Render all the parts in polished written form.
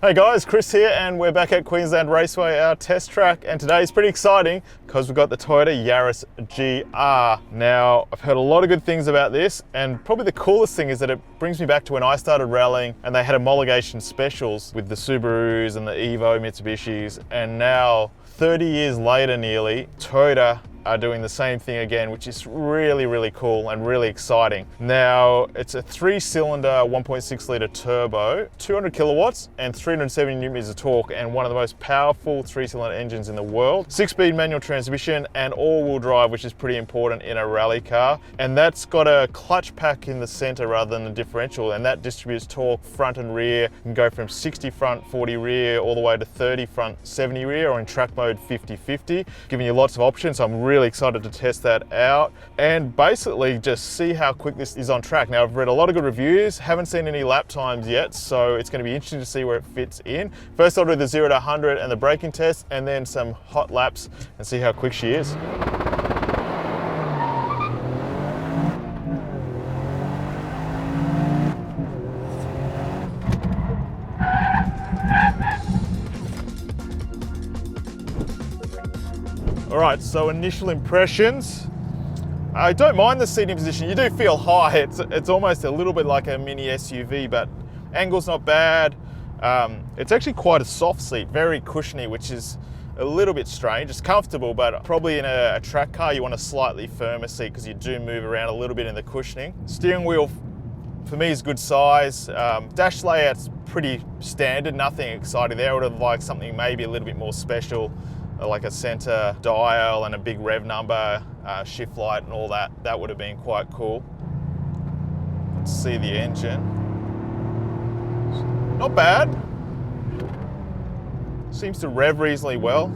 Hey guys, Chris here, and we're back at Queensland Raceway, our test track, and today is pretty exciting because we've got the Toyota Yaris GR. Now, I've heard a lot of good things about this, and probably the coolest thing is that it brings me back to when I started rallying and they had homologation specials with the Subarus and the Evo Mitsubishis, and now 30 years later nearly, Toyota are doing the same thing again, which is really, really cool and really exciting. Now, it's a 3-cylinder, 1.6 litre turbo, 200 kilowatts and 370 newton meters of torque, and one of the most powerful 3-cylinder engines in the world. 6-speed manual transmission and all-wheel drive, which is pretty important in a rally car. And that's got a clutch pack in the center rather than a differential, and that distributes torque front and rear. You can go from 60 front, 40 rear, all the way to 30 front, 70 rear, or in track mode 50-50, giving you lots of options. So I'm really excited to test that out and basically just see how quick this is on track. Now, I've read a lot of good reviews, haven't seen any lap times yet, so it's going to be interesting to see where it fits in. First, I'll do the 0 to 100 and the braking test, and then some hot laps and see how quick she is. All right, so initial impressions. I don't mind the seating position. You do feel high. It's almost a little bit like a mini SUV, but angle's not bad. It's actually quite a soft seat, very cushiony, which is a little bit strange. It's comfortable, but probably in a track car, you want a slightly firmer seat because you do move around a little bit in the cushioning. Steering wheel, for me, is good size. Dash layout's pretty standard, nothing exciting there. I would have liked something maybe a little bit more special, like a center dial and a big rev number, shift light and all that. That would have been quite cool. Let's see the engine. Not bad. Seems to rev reasonably well.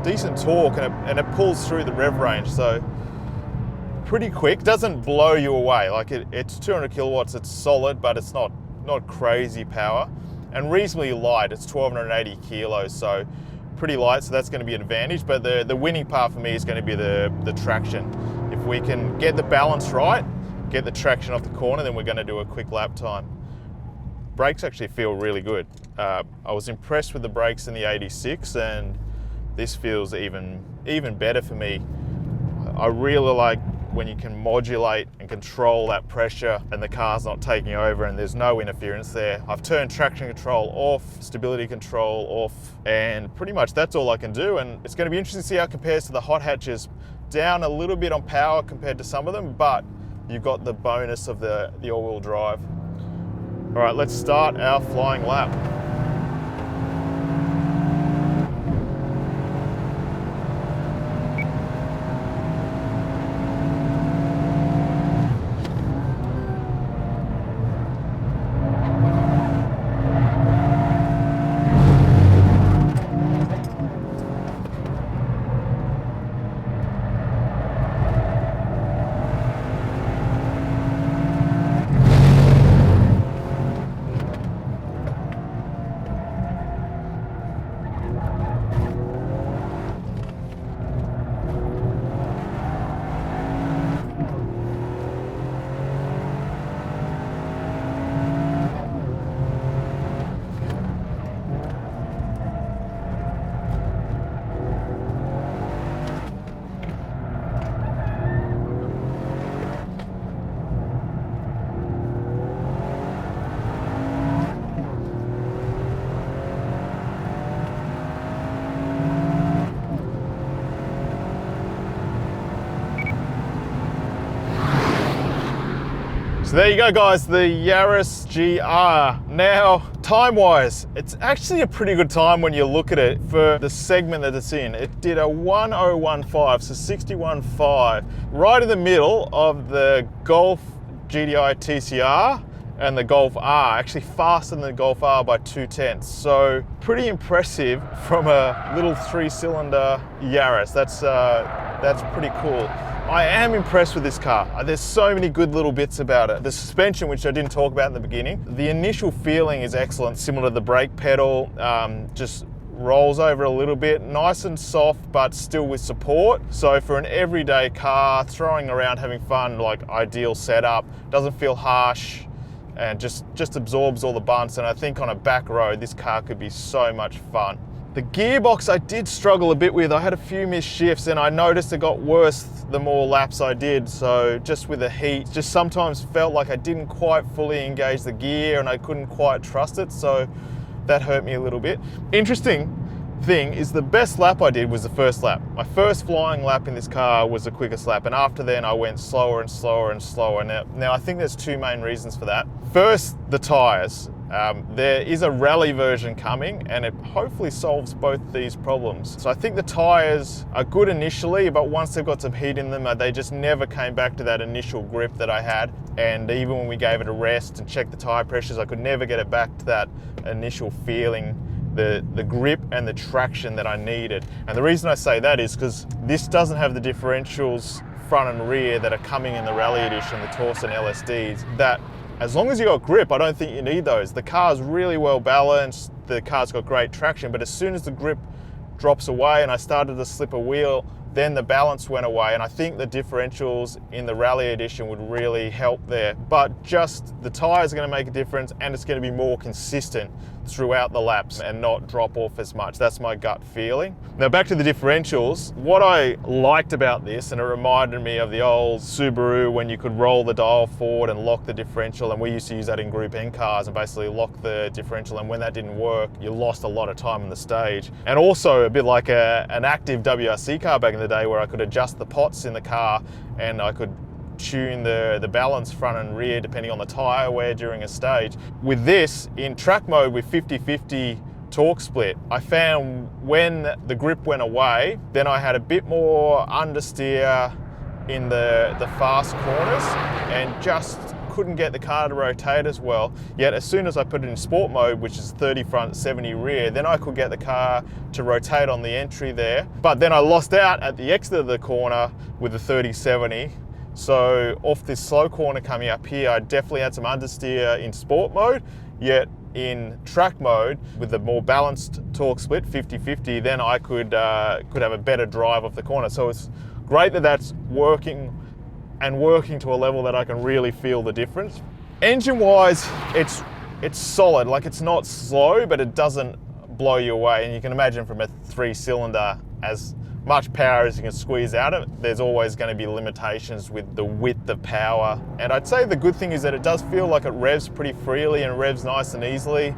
Decent torque, and it pulls through the rev range, so pretty quick. Doesn't blow you away. Like it's 200 kilowatts, it's solid, but it's not crazy power. And reasonably light. It's 1,280 kilos, so pretty light, so that's going to be an advantage. But the winning part for me is going to be the traction. If we can get the balance right, get the traction off the corner, then we're going to do a quick lap time. Brakes actually feel really good. I was impressed with the brakes in the 86, and this feels even better for me. I really like when you can modulate and control that pressure and the car's not taking over and there's no interference there. I've turned traction control off, stability control off, and pretty much that's all I can do. And it's going to be interesting to see how it compares to the hot hatches. Down a little bit on power compared to some of them, but you've got the bonus of the all-wheel drive. All right, let's start our flying lap. So there you go, guys, the Yaris GR. Now, time-wise, it's actually a pretty good time when you look at it for the segment that it's in. It did a 1015, so 61.5, right in the middle of the Golf GTI TCR and the Golf R, actually faster than the Golf R by 0.2. So pretty impressive from a little 3-cylinder Yaris. That's pretty cool. I am impressed with this car. There's so many good little bits about it. The suspension, which I didn't talk about in the beginning, the initial feeling is excellent, similar to the brake pedal, just rolls over a little bit, nice and soft, but still with support. So for an everyday car, throwing around, having fun, like ideal setup, doesn't feel harsh. and just absorbs all the bumps. And I think on a back road, this car could be so much fun. The gearbox I did struggle a bit with. I had a few missed shifts and I noticed it got worse the more laps I did. So just with the heat, just sometimes felt like I didn't quite fully engage the gear and I couldn't quite trust it. So that hurt me a little bit. Interesting thing is the best lap I did was the first lap. My first flying lap in this car was the quickest lap, and after then I went slower and slower and slower. Now I think there's two main reasons for that. First, the tyres. There is a rally version coming and it hopefully solves both these problems. So I think the tyres are good initially, but once they've got some heat in them, they just never came back to that initial grip that I had. And even when we gave it a rest and checked the tyre pressures, I could never get it back to that initial feeling, the grip and the traction that I needed. And the reason I say that is because this doesn't have the differentials front and rear that are coming in the Rally Edition, the Torsen LSDs, that as long as you got grip, I don't think you need those. The car's really well balanced, the car's got great traction, but as soon as the grip drops away and I started to slip a wheel, then the balance went away, and I think the differentials in the Rally Edition would really help there. But just the tyres are going to make a difference, and it's going to be more consistent throughout the laps and not drop off as much. That's my gut feeling. Now back to the differentials. What I liked about this, and it reminded me of the old Subaru when you could roll the dial forward and lock the differential, and we used to use that in Group N cars and basically lock the differential, and when that didn't work, you lost a lot of time in the stage. And also a bit like an active WRC car back in the day where I could adjust the pots in the car and I could tune the balance front and rear depending on the tyre wear during a stage. With this, in track mode with 50-50 torque split, I found when the grip went away, then I had a bit more understeer in the fast corners and just couldn't get the car to rotate as well. Yet as soon as I put it in sport mode, which is 30 front, 70 rear, then I could get the car to rotate on the entry there. But then I lost out at the exit of the corner with the 30-70. So off this slow corner coming up here, I definitely had some understeer in sport mode, yet in track mode with the more balanced torque split, 50-50, then I could have a better drive off the corner. So it's great that that's working and working to a level that I can really feel the difference. Engine wise, it's solid. Like, it's not slow, but it doesn't blow you away. And you can imagine from a 3-cylinder, as much power as you can squeeze out of it, there's always going to be limitations with the width of power. And I'd say the good thing is that it does feel like it revs pretty freely and revs nice and easily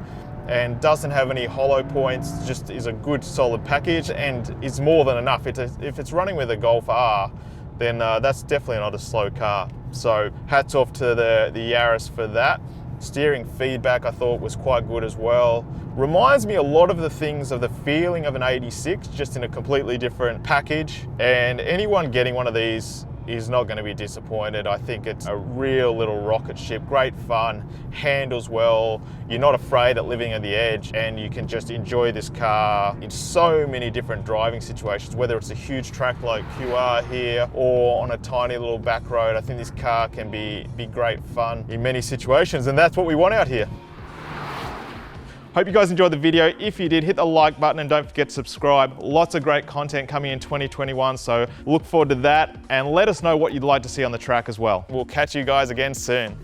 and doesn't have any hollow points, just is a good solid package and is more than enough. If it's running with a Golf R, then that's definitely not a slow car. So hats off to the Yaris for that. Steering feedback I thought was quite good as well. Reminds me a lot of the things of the feeling of an 86, just in a completely different package. And anyone getting one of these is not going to be disappointed. I think it's a real little rocket ship, great fun, handles well, you're not afraid at living at the edge, and you can just enjoy this car in so many different driving situations, whether it's a huge track like QR here or on a tiny little back road. I think this car can be great fun in many situations, and that's what we want out here. Hope you guys enjoyed the video. If you did, hit the like button and don't forget to subscribe. Lots of great content coming in 2021, so look forward to that, and let us know what you'd like to see on the track as well. We'll catch you guys again soon.